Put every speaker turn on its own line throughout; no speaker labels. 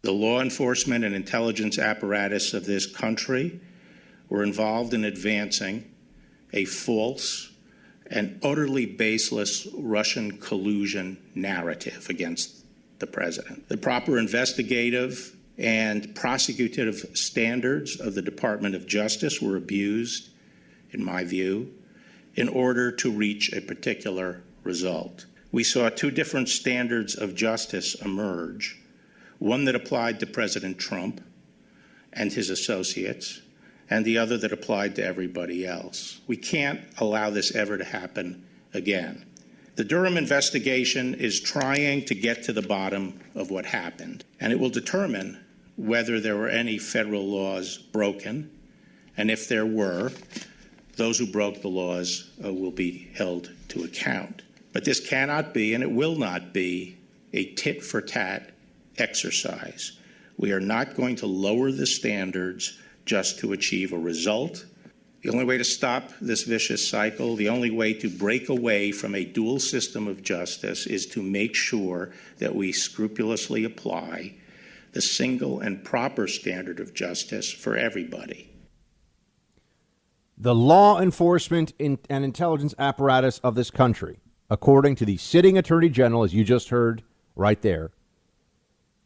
The law enforcement and intelligence apparatus of this country were involved in advancing a false and utterly baseless Russian collusion narrative against the president. The proper investigative and prosecutive standards of the Department of Justice were abused, in my view, in order to reach a particular result. We saw two different standards of justice emerge, one that applied to President Trump and his associates, and the other that applied to everybody else. We can't allow this ever to happen again. The Durham investigation is trying to get to the bottom of what happened, and it will determine whether there were any federal laws broken, and if there were, those who broke the laws will be held to account. But this cannot be, and it will not be, a tit-for-tat exercise. We are not going to lower the standards just to achieve a result. The only way to stop this vicious cycle, the only way to break away from a dual system of justice is to make sure that we scrupulously apply the single and proper standard of justice for everybody.
The law enforcement and intelligence apparatus of this country, according to the sitting attorney general, as you just heard right there,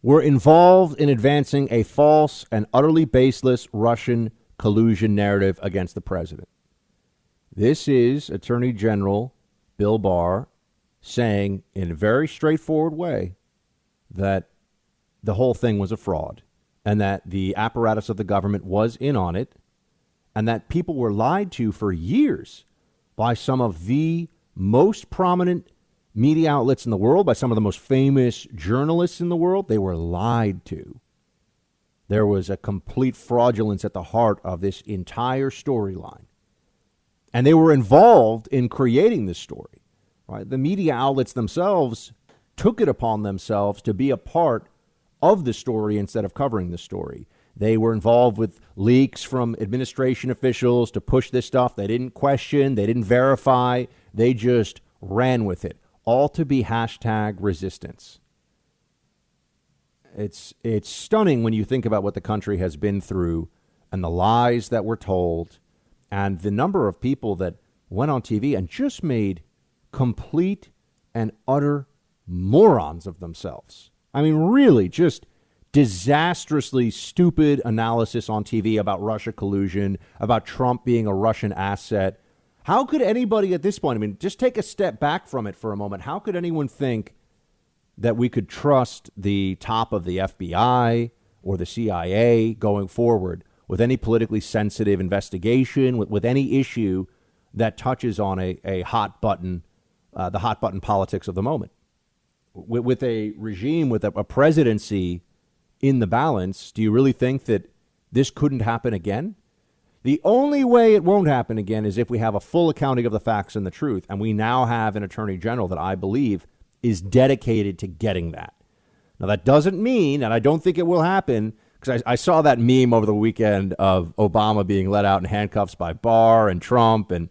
were involved in advancing a false and utterly baseless Russian collusion narrative against the president. This is Attorney General Bill Barr saying in a very straightforward way that the whole thing was a fraud and that the apparatus of the government was in on it and that people were lied to for years by some of the most prominent media outlets in the world, by some of the most famous journalists in the world. They were lied to. There was a complete fraudulence at the heart of this entire storyline. And they were involved in creating this story. Right? The media outlets themselves took it upon themselves to be a part of the story instead of covering the story. They were involved with leaks from administration officials to push this stuff. They didn't question. They didn't verify. They just ran with it. All to be hashtag resistance. It's stunning when you think about what the country has been through and the lies that were told and the number of people that went on TV and just made complete and utter morons of themselves. I mean, really just disastrously stupid analysis on TV about Russia collusion, about Trump being a Russian asset. How could anybody at this point, I mean, just take a step back from it for a moment. How could anyone think that we could trust the top of the FBI or the CIA going forward with any politically sensitive investigation, with any issue that touches on a hot button, the hot button politics of the moment? With a regime, with a presidency in the balance, do you really think that this couldn't happen again? The only way it won't happen again is if we have a full accounting of the facts and the truth. And we now have an attorney general that I believe is dedicated to getting that. Now, that doesn't mean, and I don't think it will happen, because I saw that meme over the weekend of Obama being let out in handcuffs by Barr and Trump, and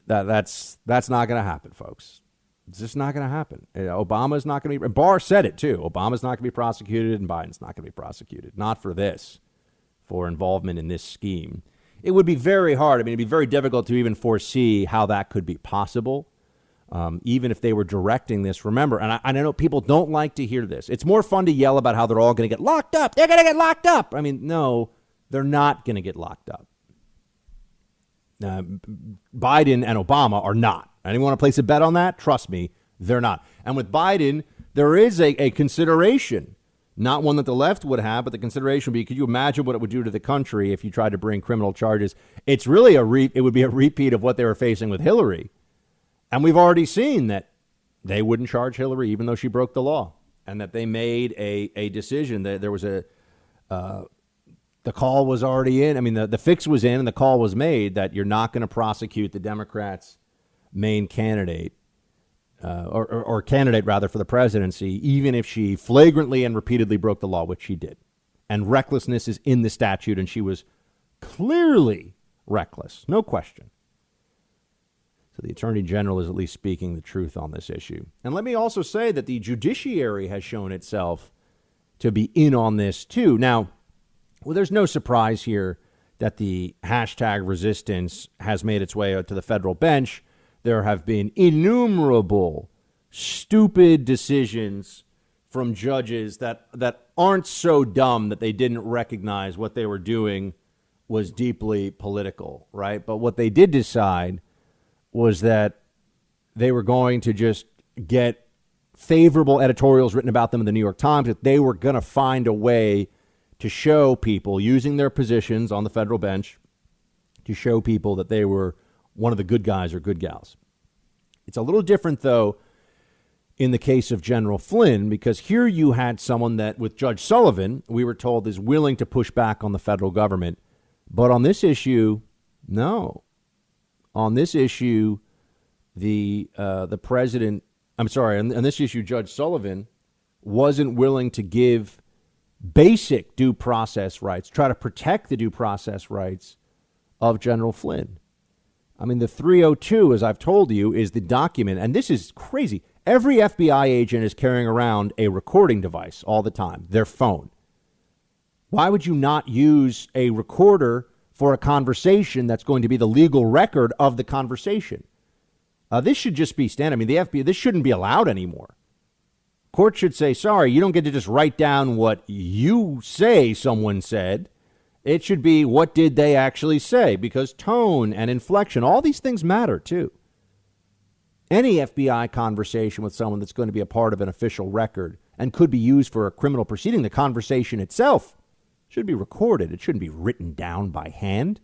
that's not going to happen, folks. It's just not going to happen. Obama's not going to be, Barr said it too, Obama's not going to be prosecuted and Biden's not going to be prosecuted. Not for this, for involvement in this scheme. It would be very hard. I mean, it'd be very difficult to even foresee how that could be possible, even if they were directing this. Remember, and I know people don't like to hear this. It's more fun to yell about how they're all going to get locked up. They're going to get locked up. I mean, no, they're not going to get locked up. Biden and Obama are not. Anyone want to place a bet on that? Trust me, they're not. And with Biden, there is a consideration. Not one that the left would have, but the consideration would be, could you imagine what it would do to the country if you tried to bring criminal charges? It's really it would be a repeat of what they were facing with Hillary. And we've already seen that they wouldn't charge Hillary even though she broke the law, and that they made a decision that there was the call was already in. I mean, the fix was in and the call was made that you're not going to prosecute the Democrats' main candidate. Or candidate, rather, for the presidency, even if she flagrantly and repeatedly broke the law, which she did. And recklessness is in the statute, and she was clearly reckless, no question. So the attorney general is at least speaking the truth on this issue. And let me also say that the judiciary has shown itself to be in on this too. Now, well, there's no surprise here that the hashtag resistance has made its way out to the federal bench. There have been innumerable stupid decisions from judges that aren't so dumb that they didn't recognize what they were doing was deeply political, right? But what they did decide was that they were going to just get favorable editorials written about them in the New York Times, that they were going to find a way to show people using their positions on the federal bench to show people that they were one of the good guys or good gals. It's a little different, though, in the case of General Flynn, because here you had someone that, with Judge Sullivan, we were told is willing to push back on the federal government. But on this issue, no. On this issue, the president, I'm sorry, on this issue, Judge Sullivan wasn't willing to give basic due process rights, try to protect the due process rights of General Flynn. I mean, the 302, as I've told you, is the document, and this is crazy. Every FBI agent is carrying around a recording device all the time, their phone. Why would you not use a recorder for a conversation that's going to be the legal record of the conversation? This should just be standard. I mean, the FBI, this shouldn't be allowed anymore. Court should say, sorry, you don't get to just write down what you say someone said. It should be, what did they actually say? Because tone and inflection, all these things matter, too. Any FBI conversation with someone that's going to be a part of an official record and could be used for a criminal proceeding, the conversation itself should be recorded. It shouldn't be written down by hand.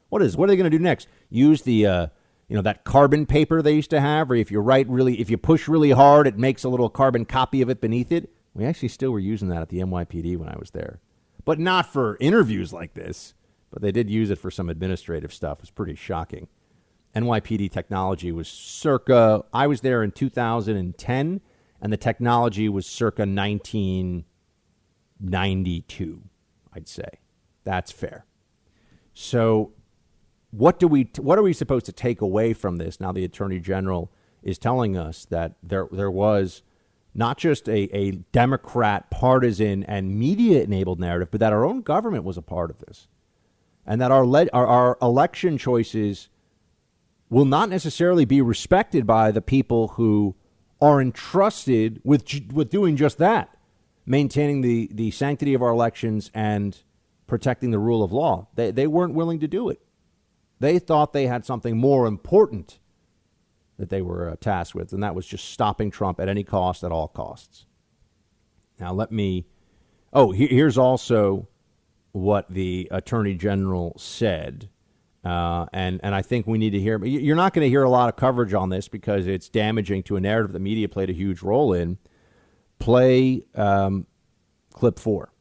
What are they going to do next? Use the, that carbon paper they used to have, or if you push really hard, it makes a little carbon copy of it beneath it. We actually still were using that at the NYPD when I was there. But not for interviews like this. But they did use it for some administrative stuff. It was pretty shocking. NYPD technology was I was there in 2010, and the technology was circa 1992, I'd say. That's fair. So what are we supposed to take away from this? Now the Attorney General is telling us that there was not just a Democrat partisan and media-enabled narrative, but that our own government was a part of this. And that our election choices will not necessarily be respected by the people who are entrusted with doing just that, maintaining the sanctity of our elections and protecting the rule of law. They weren't willing to do it. They thought they had something more important that they were tasked with, and that was just stopping Trump at any cost, at all costs. Now, here's also what the Attorney General said, and I think we need to hear. You're not going to hear a lot of coverage on this because it's damaging to a narrative the media played a huge role in. Play clip 4.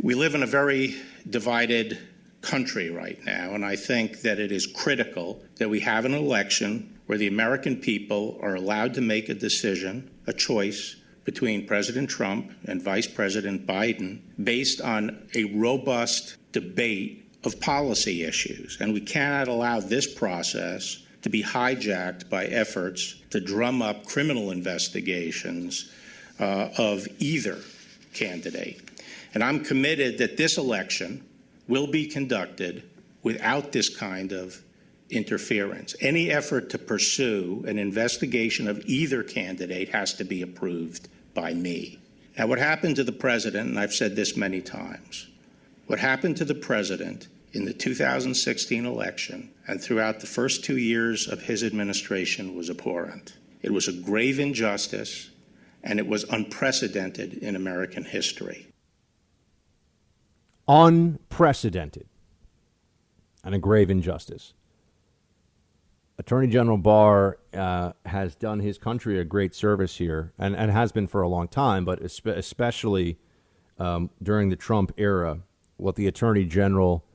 We live in a very divided country right now, and I think that it is critical that we have an election where the American people are allowed to make a decision, a choice between President Trump and Vice President Biden based on a robust debate of policy issues. And we cannot allow this process to be hijacked by efforts to drum up criminal investigations of either candidate. And I'm committed that this election will be conducted without this kind of interference. Any effort to pursue an investigation of either candidate has to be approved by me. Now, what happened to the president, and I've said this many times, what happened to the president in the 2016 election and throughout the first 2 years of his administration was abhorrent. It was a grave injustice, and it was unprecedented in American history.
Unprecedented and a grave injustice. Attorney General Barr has done his country a great service here and has been for a long time, but especially during the Trump era. What the Attorney General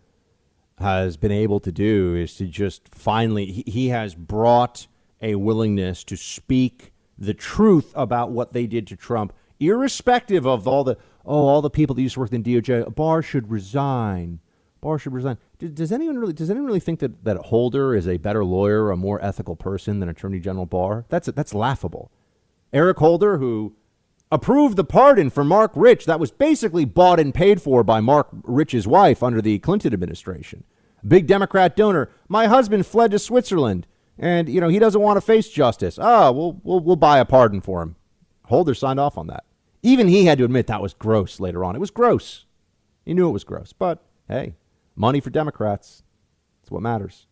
has been able to do is to just finally, he has brought a willingness to speak the truth about what they did to Trump, irrespective of all the people that used to work in DOJ. Barr should resign. Barr should resign. Does anyone really think that Holder is a better lawyer, a more ethical person than Attorney General Barr? That's laughable. Eric Holder, who approved the pardon for Mark Rich that was basically bought and paid for by Mark Rich's wife under the Clinton administration. Big Democrat donor. My husband fled to Switzerland, and he doesn't want to face justice. We'll buy a pardon for him. Holder signed off on that. Even he had to admit that was gross later on. It was gross. He knew it was gross. But hey, money for Democrats. That's what matters.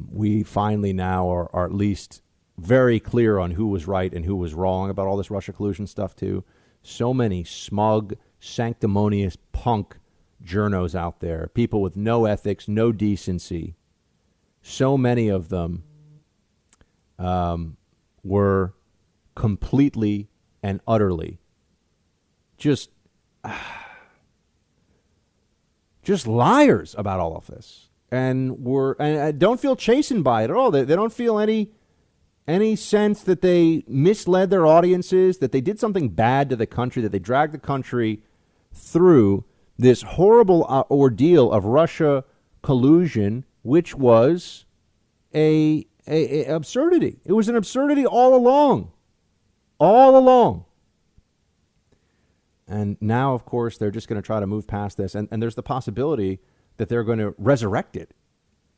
We finally now are at least very clear on who was right and who was wrong about all this Russia collusion stuff too. So many smug, sanctimonious punk journos out there, people with no ethics, no decency. So many of them were completely and utterly just liars about all of this, and don't feel chastened by it at all. They don't feel any sense that they misled their audiences, that they did something bad to the country, that they dragged the country through this horrible ordeal of Russia collusion, which was a absurdity. It was an absurdity all along. And now, of course, they're just going to try to move past this. And there's the possibility that they're going to resurrect it.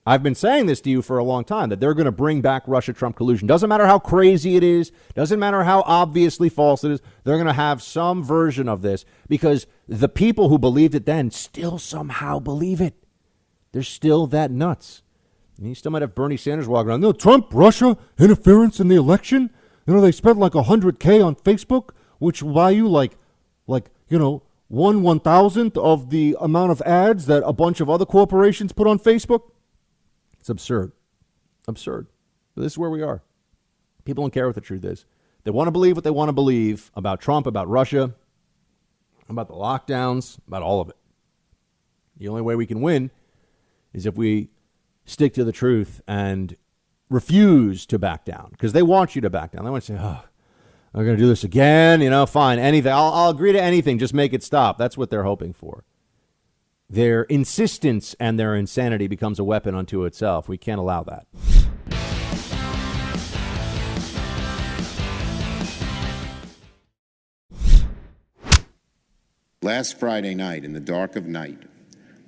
I've been saying this to you for a long time, that they're going to bring back Russia-Trump collusion. Doesn't matter how crazy it is. Doesn't matter how obviously false it is. They're going to have some version of this because the people who believed it then still somehow believe it. They're still that nuts. And you still might have Bernie Sanders walking around. No, Trump, Russia, interference in the election. They spent like $100K on Facebook, which will buy you like 1/1000th of the amount of ads that a bunch of other corporations put on Facebook. It's absurd. Absurd. But this is where we are. People don't care what the truth is. They want to believe what they want to believe about Trump, about Russia, about the lockdowns, about all of it. The only way we can win is if we stick to the truth and refuse to back down, because they want you to back down. They want to say, oh, I'm going to do this again. Fine, anything. I'll agree to anything. Just make it stop. That's what they're hoping for. Their insistence and their insanity becomes a weapon unto itself. We can't allow that.
Last Friday night, in the dark of night,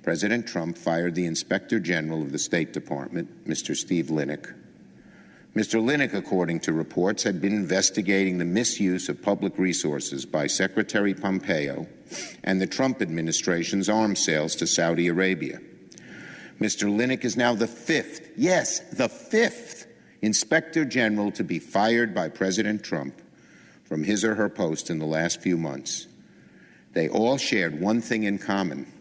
President Trump fired the Inspector General of the State Department, Mr. Steve Linick. Mr. Linick, according to reports, had been investigating the misuse of public resources by Secretary Pompeo and the Trump administration's arms sales to Saudi Arabia. Mr. Linick is now the fifth Inspector General to be fired by President Trump from his or her post in the last few months. They all shared one thing in common.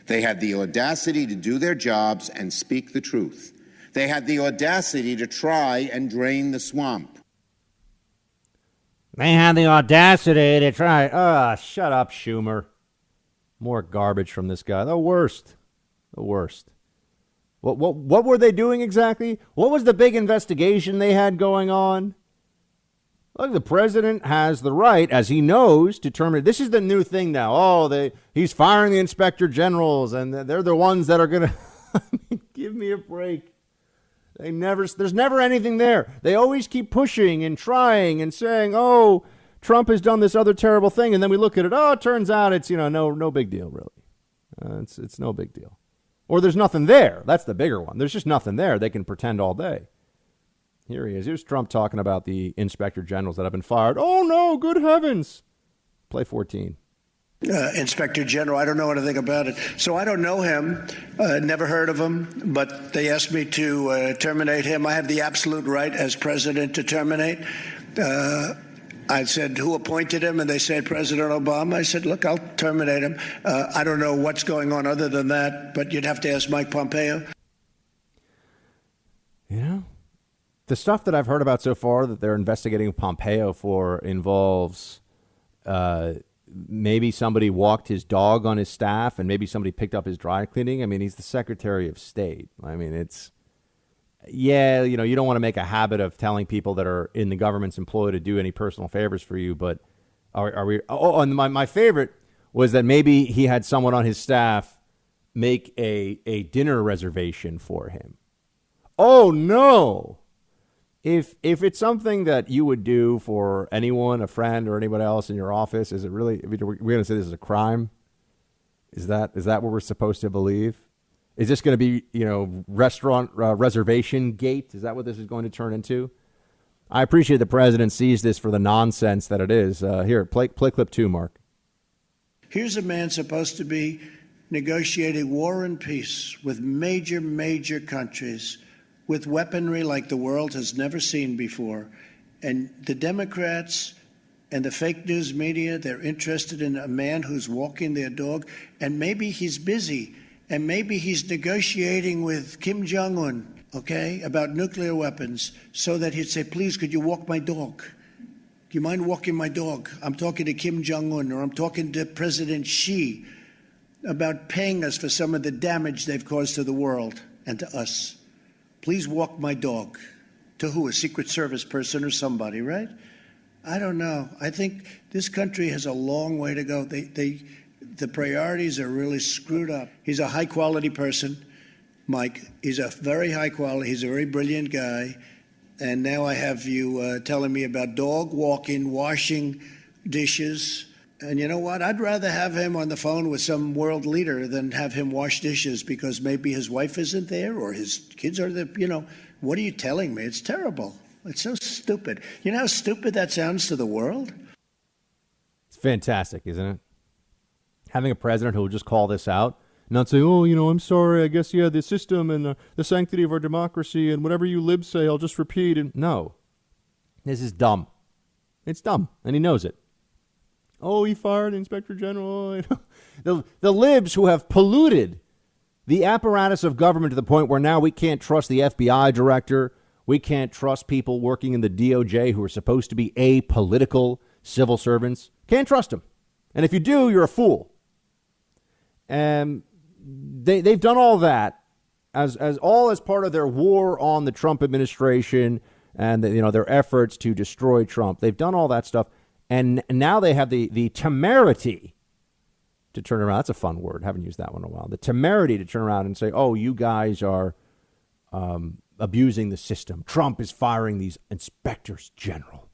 They had the audacity to do their jobs and speak the truth. They had the audacity to try and drain the swamp.
They had the audacity to try. Shut up, Schumer. More garbage from this guy. The worst. What were they doing exactly? What was the big investigation they had going on? Look, the president has the right, as he knows, to terminate. This is the new thing now. He's firing the inspector generals, and they're the ones that are going to give me a break. There's never anything there. They always keep pushing and trying and saying, Trump has done this other terrible thing. And then we look at it. It turns out it's, no big deal, really. It's no big deal. Or there's nothing there. That's the bigger one. There's just nothing there. They can pretend all day. Here he is. Here's Trump talking about the inspector generals that have been fired. Oh, no, good heavens. Play 14.
Inspector General, I don't know anything about it. So I don't know him, never heard of him, but they asked me to terminate him. I have the absolute right as president to terminate. I said, who appointed him? And they said, President Obama. I said, look, I'll terminate him. I don't know what's going on other than that, but you'd have to ask Mike Pompeo.
The stuff that I've heard about so far that they're investigating Pompeo for involves maybe somebody walked his dog on his staff and maybe somebody picked up his dry cleaning. I mean, he's the Secretary of State. I mean, you don't want to make a habit of telling people that are in the government's employ to do any personal favors for you. But are we? And my favorite was that maybe he had someone on his staff make a dinner reservation for him. Oh, no. if it's something that you would do for anyone, a friend or anybody else in your office, is it really, we're going to say this is a crime? Is that what we're supposed to believe? Is this going to be, restaurant reservation gate? Is that what this is going to turn into? I appreciate the president sees this for the nonsense that it is. Here, play clip 2, Mark.
Here's a man supposed to be negotiating war and peace with major countries with weaponry like the world has never seen before. And the Democrats and the fake news media, they're interested in a man who's walking their dog, and maybe he's busy, and maybe he's negotiating with Kim Jong-un, okay, about nuclear weapons, so that he'd say, please, could you walk my dog? Do you mind walking my dog? I'm talking to Kim Jong-un, or I'm talking to President Xi about paying us for some of the damage they've caused to the world and to us. Please walk my dog. To who? A Secret Service person or somebody, right? I don't know. I think this country has a long way to go. The priorities are really screwed up. He's a high-quality person, Mike. He's a very high quality. He's a very brilliant guy. And now I have you telling me about dog walking, washing dishes. And you know what? I'd rather have him on the phone with some world leader than have him wash dishes because maybe his wife isn't there or his kids are there. What are you telling me? It's terrible. It's so stupid. You know how stupid that sounds to the world?
It's fantastic, isn't it? Having a president who will just call this out, not say, I'm sorry, I guess, the system and the sanctity of our democracy and whatever you libs say, I'll just repeat. And no, this is dumb. It's dumb, and he knows it. Oh, he fired the inspector general. The libs who have polluted the apparatus of government to the point where now we can't trust the FBI director. We can't trust people working in the DOJ who are supposed to be apolitical civil servants. Can't trust them. And if you do, you're a fool. And they've done all that as part of their war on the Trump administration and their efforts to destroy Trump. They've done all that stuff. And now they have the temerity to turn around. That's a fun word. Haven't used that one in a while. The temerity to turn around and say, oh, you guys are abusing the system. Trump is firing these inspectors general.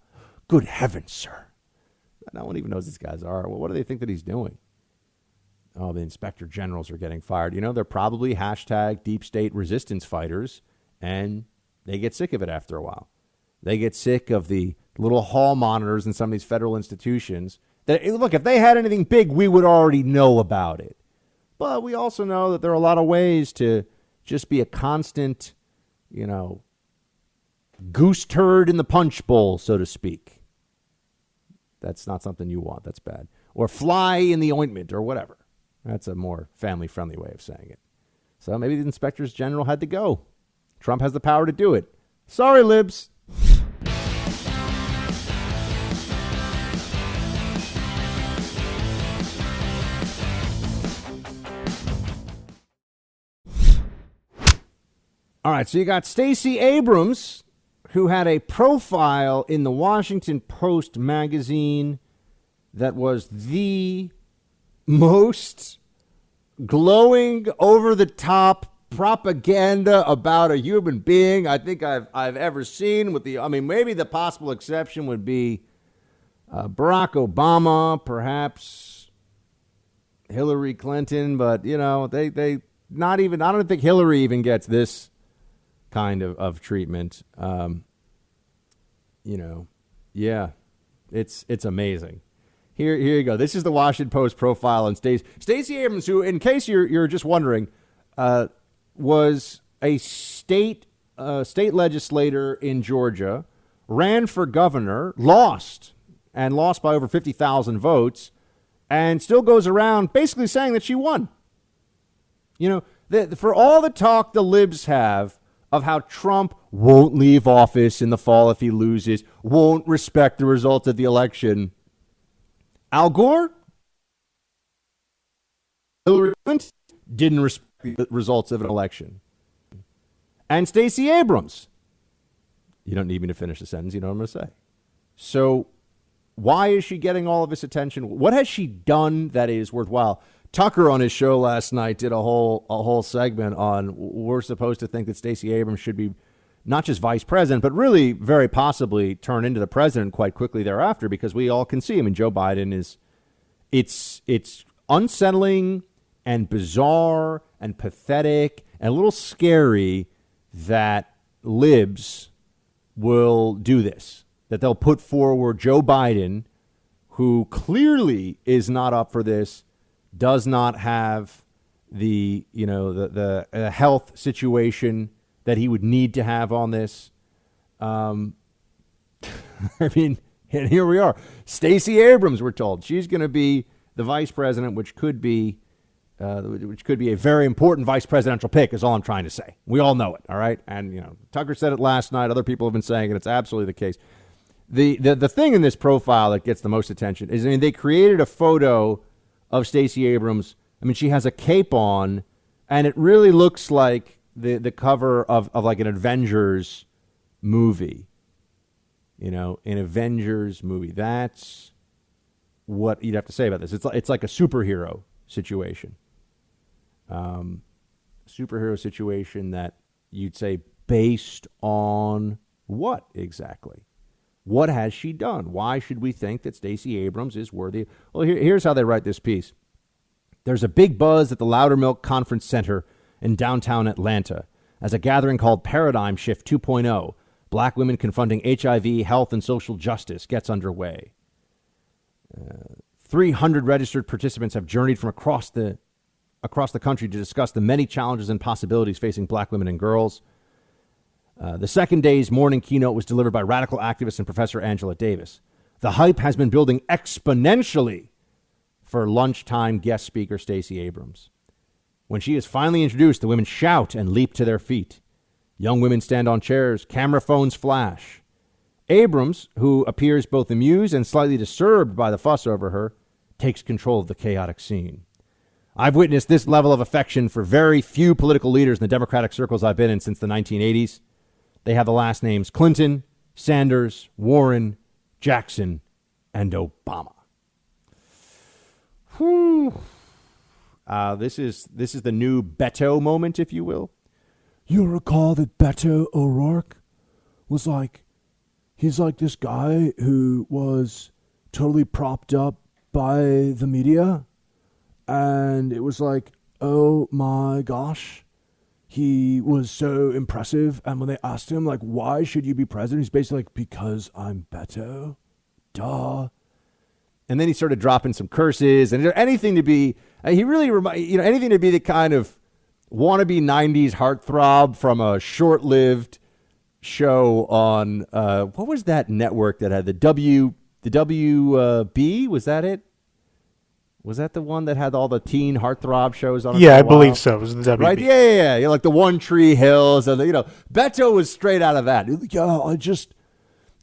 Good heavens, sir. No one even knows these guys are. Well, what do they think that he's doing? Oh, the inspector generals are getting fired. They're probably hashtag deep state resistance fighters, and they get sick of it after a while. They get sick of the little hall monitors in some of these federal institutions that, look, if they had anything big, we would already know about it. But we also know that there are a lot of ways to just be a constant, goose turd in the punch bowl, so to speak. That's not something you want. That's bad. Or fly in the ointment or whatever. That's a more family-friendly way of saying it. So maybe the inspectors general had to go. Trump has the power to do it. Sorry, libs. All right, so you got Stacey Abrams, who had a profile in the Washington Post magazine that was the most glowing, over-the-top propaganda about a human being I think I've ever seen. Maybe the possible exception would be Barack Obama, perhaps Hillary Clinton, but they not even. I don't think Hillary even gets this kind of treatment. Yeah, it's amazing. Here you go. This is the Washington Post profile on Stacey Abrams, who, in case you're just wondering, was a state legislator in Georgia, ran for governor, lost by over 50,000 votes, and still goes around basically saying that she won. For all the talk the libs have of how Trump won't leave office in the fall if he loses, won't respect the results of the election, Al Gore, Hillary Clinton didn't respect the results of an election. And Stacey Abrams. You don't need me to finish the sentence. You know what I'm going to say. So why is she getting all of this attention? What has she done that is worthwhile? Tucker on his show last night did a whole segment on we're supposed to think that Stacey Abrams should be not just vice president, but really very possibly turn into the president quite quickly thereafter, because we all can see, I mean, Joe Biden is, it's unsettling and bizarre and pathetic and a little scary that libs will do this, that they'll put forward Joe Biden, who clearly is not up for this, does not have the health situation that he would need to have on this. I mean, and here we are. Stacey Abrams, we're told, she's going to be the vice president, which could be a very important vice presidential pick, is all I'm trying to say. We all know it, all right? And, Tucker said it last night. Other people have been saying it. It's absolutely the case. The thing in this profile that gets the most attention is, they created a photo of Stacey Abrams. I mean, she has a cape on, and it really looks like the cover of like an Avengers movie. An Avengers movie. That's what you'd have to say about this. It's like a superhero situation. Superhero situation that you'd say based on what exactly? What has she done? Why should we think that Stacey Abrams is worthy? Well, here's how they write this piece. There's a big buzz at the Loudermilk Conference Center in downtown Atlanta as a gathering called Paradigm Shift 2.0, Black Women Confronting HIV, Health, and Social Justice, gets underway. 300 registered participants have journeyed from across the country to discuss the many challenges and possibilities facing Black women and girls. The second day's morning keynote was delivered by radical activist and Professor Angela Davis. The hype has been building exponentially for lunchtime guest speaker Stacey Abrams. When she is finally introduced, the women shout and leap to their feet. Young women stand on chairs, camera phones flash. Abrams, who appears both amused and slightly disturbed by the fuss over her, takes control of the chaotic scene. I've witnessed this level of affection for very few political leaders in the Democratic circles I've been in since the 1980s. They have the last names Clinton, Sanders, Warren, Jackson, and Obama. Whew. This is the new Beto moment, if you will.
You recall that Beto O'Rourke was he's like this guy who was totally propped up by the media. And it was like, oh my gosh, he was so impressive. And when they asked him, why should you be president? He's basically like, because I'm Beto. Duh.
And then he started dropping some curses and anything to be, anything to be the kind of wannabe 90s heartthrob from a short-lived show on, what was that network that had the WB? Was that it? Was that the one that had all the teen heartthrob shows on it?
Yeah, I believe so. It was the WB.
Right? Yeah. Like the One Tree Hills. And Beto was straight out of that.
Yeah,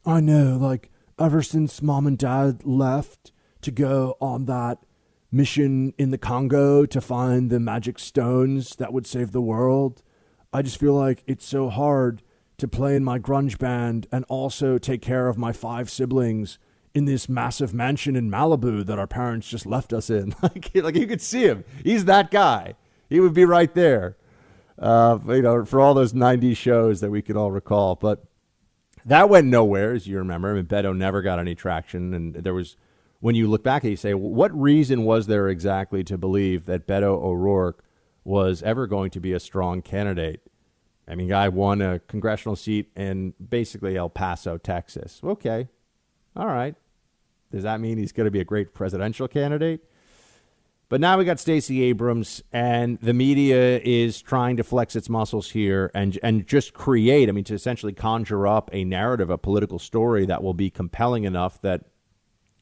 I know, ever since mom and dad left to go on that mission in the Congo to find the magic stones that would save the world, I just feel like it's so hard to play in my grunge band and also take care of my 5 siblings in this massive mansion in Malibu that our parents just left us in. You could see him. He's that guy. He would be right there, for all those 90s shows that we could all recall. But that went nowhere, as you remember. I mean, Beto never got any traction. And there was, when you look back and you say, what reason was there exactly to believe that Beto O'Rourke was ever going to be a strong candidate? I mean, guy won a congressional seat in basically El Paso, Texas. Okay. All right. Does that mean he's going to be a great presidential candidate? But now we got Stacey Abrams, and the media is trying to flex its muscles here and just create, to essentially conjure up a narrative, a political story that will be compelling enough that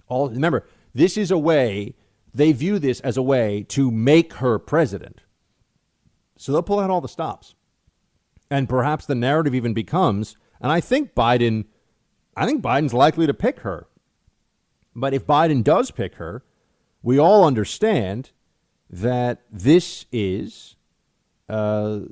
remember, this is a way, they view this as a way to make her president. So they'll pull out all the stops. And perhaps the narrative even becomes, and I think Biden's likely to pick her. But if Biden does pick her, we all understand that this is a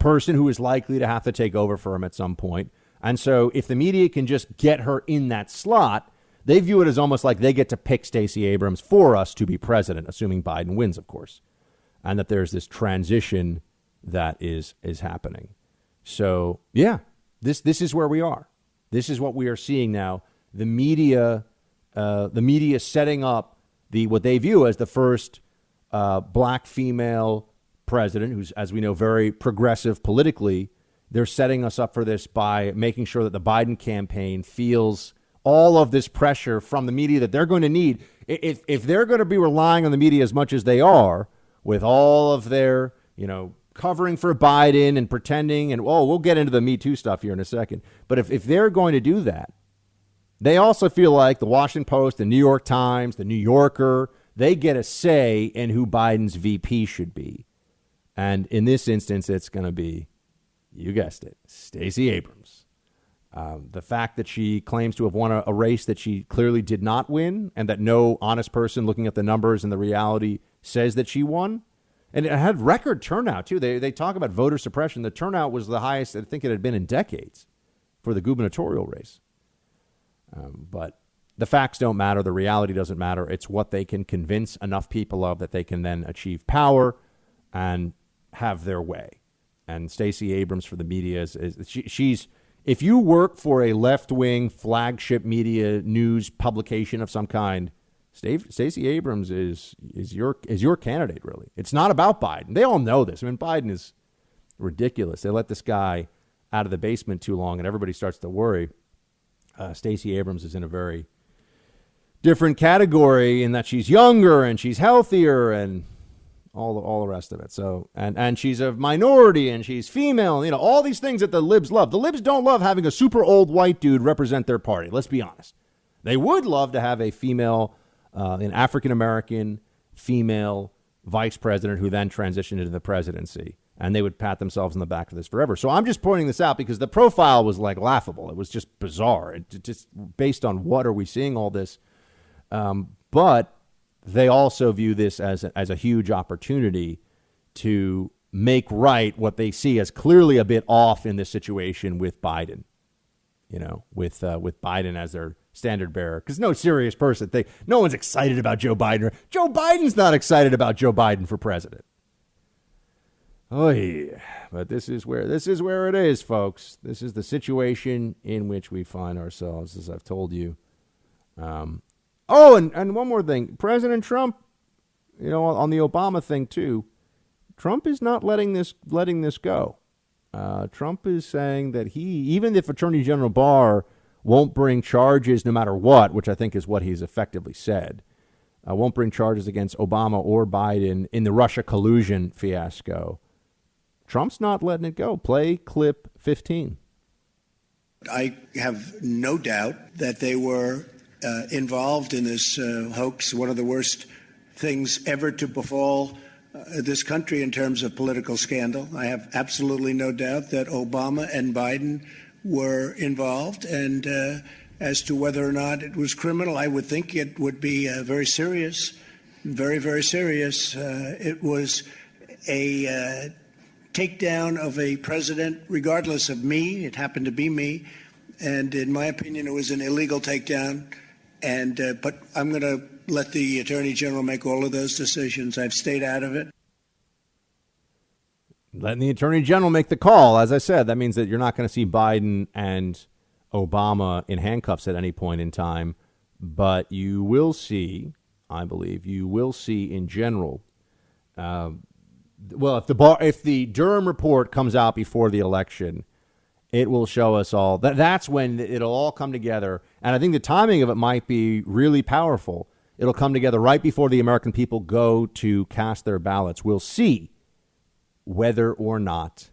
person who is likely to have to take over for him at some point. And so if the media can just get her in that slot, they view it as almost like they get to pick Stacey Abrams for us to be president, assuming Biden wins, of course, and that there's this transition that is happening. So, yeah,
This is where we are. This is what we are seeing now. The media setting up what they view as the first black female president, who's, as we know, very progressive politically. They're setting us up for this by making sure that the Biden campaign feels all of this pressure from the media that they're going to need. If they're going to be relying on the media as much as they are, with all of their, covering for Biden and pretending, and we'll get into the METOO stuff here in a second. But if they're going to do that, they also feel like the Washington Post, the New York Times, the New Yorker, they get a say in who Biden's VP should be. And in this instance, it's going to be, you guessed it, Stacey Abrams. The fact that she claims to have won a race that she clearly did not win, and that no honest person looking at the numbers and the reality says that she won. And it had record turnout, too. They talk about voter suppression. The turnout was the highest I think it had been in decades for the gubernatorial race. But the facts don't matter. The reality doesn't matter. It's what they can convince enough people of that they can then achieve power and have their way. And Stacey Abrams for the media she's if you work for a left-wing flagship media news publication of some kind, Stacey Abrams is your candidate, really. It's not about Biden. They all know this. I mean, Biden is ridiculous. They let this guy out of the basement too long, and everybody starts to worry. Stacey Abrams is in a very different category in that she's younger and she's healthier and all the rest of it. So and she's a minority and she's female. All these things that the libs love. The libs don't love having a super old white dude represent their party. Let's be honest. They would love to have a female, an African-American female vice president who then transitioned into the presidency. And they would pat themselves on the back for this forever. So I'm just pointing this out because the profile was like laughable. It was just bizarre. It just based on what are we seeing all this? But they also view this as a huge opportunity to make right what they see as clearly a bit off in this situation with Biden, with Biden as their standard bearer. Because no serious person, no one's excited about Joe Biden. Joe Biden's not excited about Joe Biden for president. Oh, yeah. But this is where it is, folks. This is the situation in which we find ourselves, as I've told you. And one more thing. President Trump, on the Obama thing, too, Trump is not letting this go. Trump is saying that even if Attorney General Barr won't bring charges no matter what, which I think is what he's effectively said, won't bring charges against Obama or Biden in the Russia collusion fiasco, Trump's not letting it go. Play clip 15.
I have no doubt that they were involved in this hoax, one of the worst things ever to befall this country in terms of political scandal. I have absolutely no doubt that Obama and Biden were involved. And as to whether or not it was criminal, I would think it would be very serious, very, very serious. It was a takedown of a president, regardless of me. It happened to be me. And in my opinion, it was an illegal takedown. But I'm going to let the Attorney General make all of those decisions. I've stayed out of it.
Letting the Attorney General make the call. As I said, that means that you're not going to see Biden and Obama in handcuffs at any point in time. But you will see, I believe, in general. If the Durham report comes out before the election, it will show us all. That's when it'll all come together. And I think the timing of it might be really powerful. It'll come together right before the American people go to cast their ballots. We'll see whether or not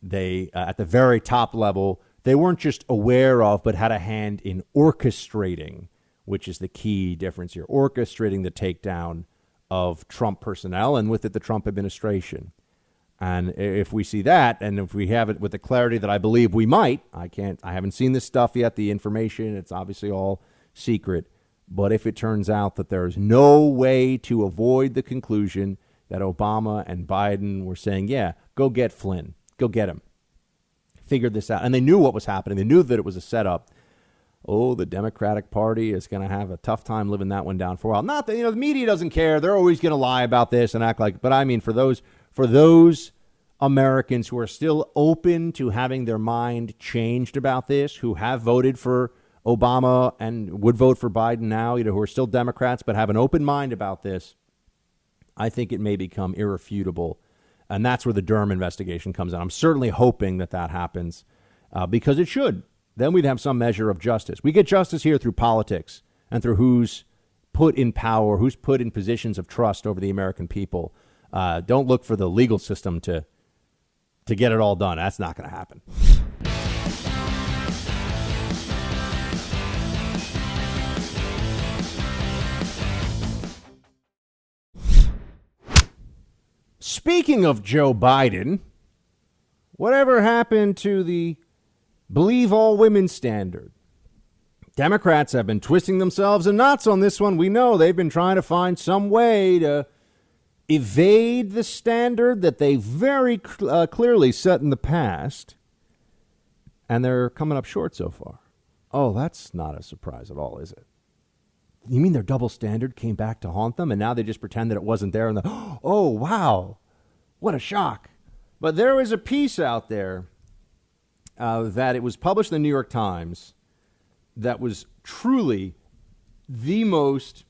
they, at the very top level, they weren't just aware of, but had a hand in orchestrating, which is the key difference here, orchestrating the takedown of Trump personnel and with it the Trump administration. And if we see that, and if we have it with the clarity that I believe we might, I haven't seen this stuff yet, the information, it's obviously all secret. But if it turns out that there's no way to avoid the conclusion that Obama and Biden were saying, yeah, go get Flynn, go get him, figured this out. And they knew what was happening. They knew that it was a setup. Oh, the Democratic Party is going to have a tough time living that one down for a while. Not that, the media doesn't care. They're always going to lie about this and act like, but I mean, for those Americans who are still open to having their mind changed about this, who have voted for Obama and would vote for Biden now, who are still Democrats but have an open mind about this, I think it may become irrefutable. And that's where the Durham investigation comes in. I'm certainly hoping that happens because it should. Then we'd have some measure of justice. We get justice here through politics and through who's put in power, who's put in positions of trust over the American people. Don't look for the legal system to get it all done. That's not going to happen. Speaking of Joe Biden, whatever happened to the believe all women standard? Democrats have been twisting themselves in knots on this one. We know they've been trying to find some way to evade the standard that they very clearly set in the past, and they're coming up short so far. Oh, that's not a surprise at all, is it? You mean their double standard came back to haunt them, and now they just pretend that it wasn't there, and oh, wow, what a shock. But there was a piece out there that it was published in the New York Times that was truly the most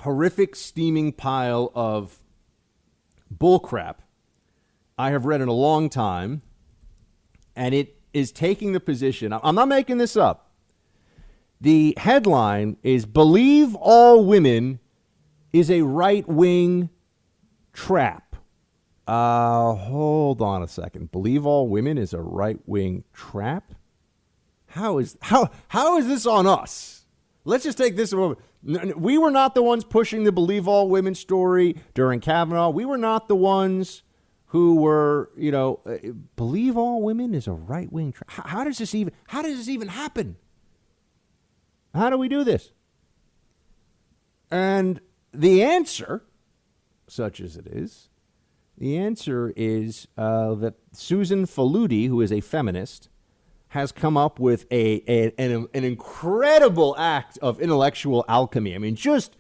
horrific steaming pile of bullcrap I have read in a long time, and it is taking the position. I'm not making this up. The headline is "Believe All Women is a Right-Wing Trap." Hold on a second. Believe all women is a right-wing trap? How is this on us? Let's just take this a moment. We were not the ones pushing the believe all women story during Kavanaugh. We were not the ones who were, believe all women is a right-wing trap. How does this even happen? How do we do this? And the answer, such as it is, that Susan Faludi, who is a feminist, has come up with an incredible act of intellectual alchemy. I mean, just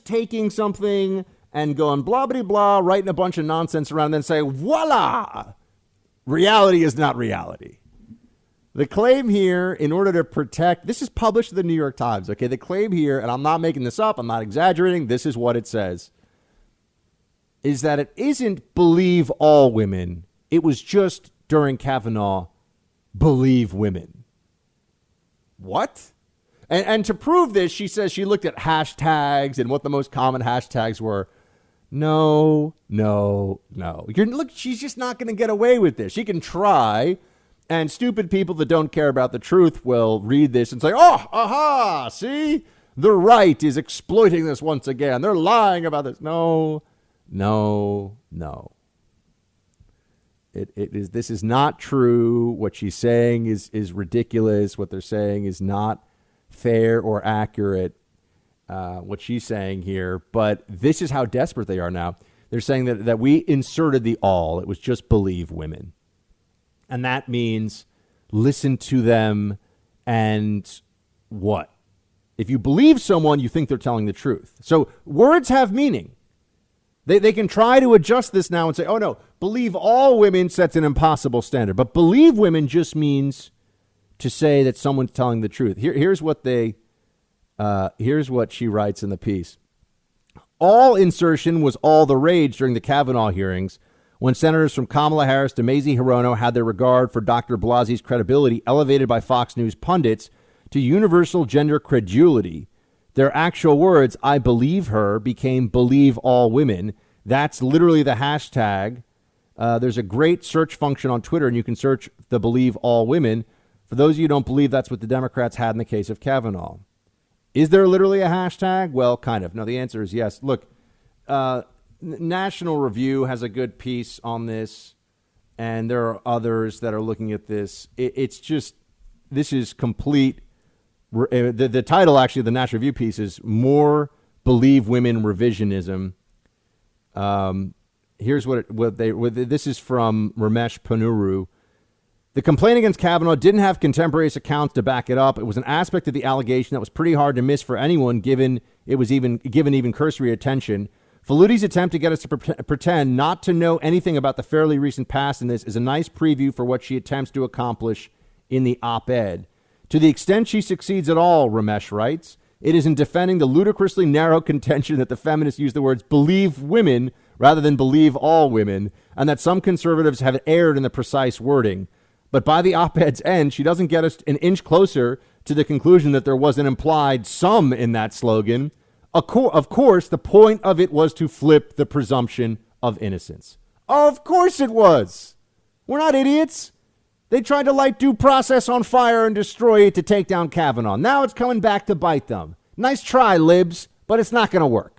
taking something and going blah, blah, blah, writing a bunch of nonsense around and then say, voila, reality is not reality. The claim here, in order to protect, this is published in the New York Times, okay? The claim here, and I'm not making this up, I'm not exaggerating, this is what it says, is that it isn't believe all women, it was just during Kavanaugh, believe women. What? And to prove this, she says she looked at hashtags and what the most common hashtags were. No. Look, she's just not going to get away with this. She can try, and stupid people that don't care about the truth will read this and say, oh, aha, see? The right is exploiting this once again. They're lying about this. No. This is not true. What she's saying is ridiculous. What they're saying is not fair or accurate. What she's saying here, but this is how desperate they are now. They're saying that we inserted the all. It was just believe women. And that means listen to them and what? If you believe someone, you think they're telling the truth. So words have meaning. They can try to adjust this now and say, oh, no, believe all women sets an impossible standard. But believe women just means to say that someone's telling the truth. Here's what she writes in the piece. All insertion was all the rage during the Kavanaugh hearings when senators from Kamala Harris to Mazie Hirono had their regard for Dr. Blasie's credibility elevated by Fox News pundits to universal gender credulity. Their actual words, I believe her, became believe all women. That's literally the hashtag. There's a great search function on Twitter, and you can search the believe all women. For those of you who don't believe, that's what the Democrats had in the case of Kavanaugh. Is there literally a hashtag? Well, kind of. No, the answer is yes. Look, National Review has a good piece on this, and there are others that are looking at this. It's just, this is complete. The title, actually, of the National Review piece is More Believe Women Revisionism. Here's this is from Ramesh Panuru. The complaint against Kavanaugh didn't have contemporaneous accounts to back it up. It was an aspect of the allegation that was pretty hard to miss for anyone, given it was even cursory attention. Faluti's attempt to get us to pretend not to know anything about the fairly recent past in this is a nice preview for what she attempts to accomplish in the op-ed. To the extent she succeeds at all, Ramesh writes, it is in defending the ludicrously narrow contention that the feminists use the words believe women rather than believe all women, and that some conservatives have erred in the precise wording. But by the op-ed's end, she doesn't get us an inch closer to the conclusion that there was an implied some in that slogan. Of course, the point of it was to flip the presumption of innocence. Of course it was. We're not idiots. They tried to light due process on fire and destroy it to take down Kavanaugh. Now it's coming back to bite them. Nice try, libs, but it's not going to work.